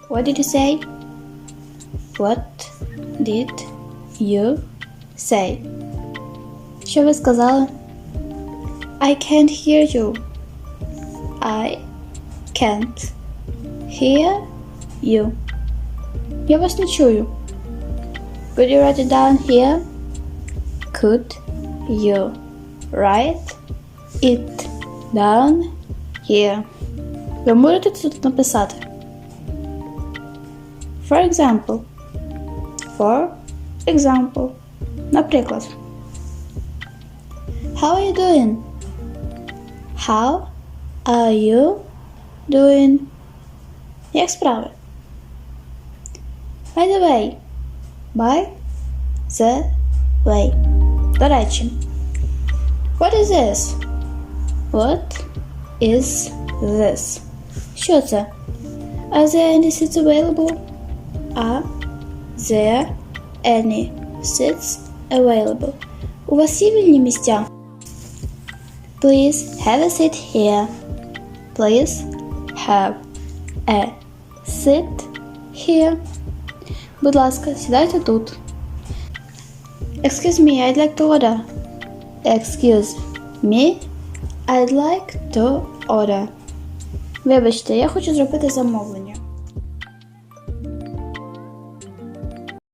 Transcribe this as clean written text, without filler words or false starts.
What did you say? What did you say? Що ви сказали? I can't hear you. I can't hear you. Я вас не чую. Could you write it down here? Could you write it down here? Ви можете це тут написати? For example. For example. Наприклад. How are you doing? How are you doing? Як справи? By the way. By the way. До речі. What is this? What is this? Що це? Are there any seats available? Are there any seats available? У вас є вільні місця? Please have a seat here. Please have a seat here. Будь ласка, сідайте тут. Excuse me, I'd like to order. Excuse me, I'd like to order. Вибачте, я хочу зробити замовлення.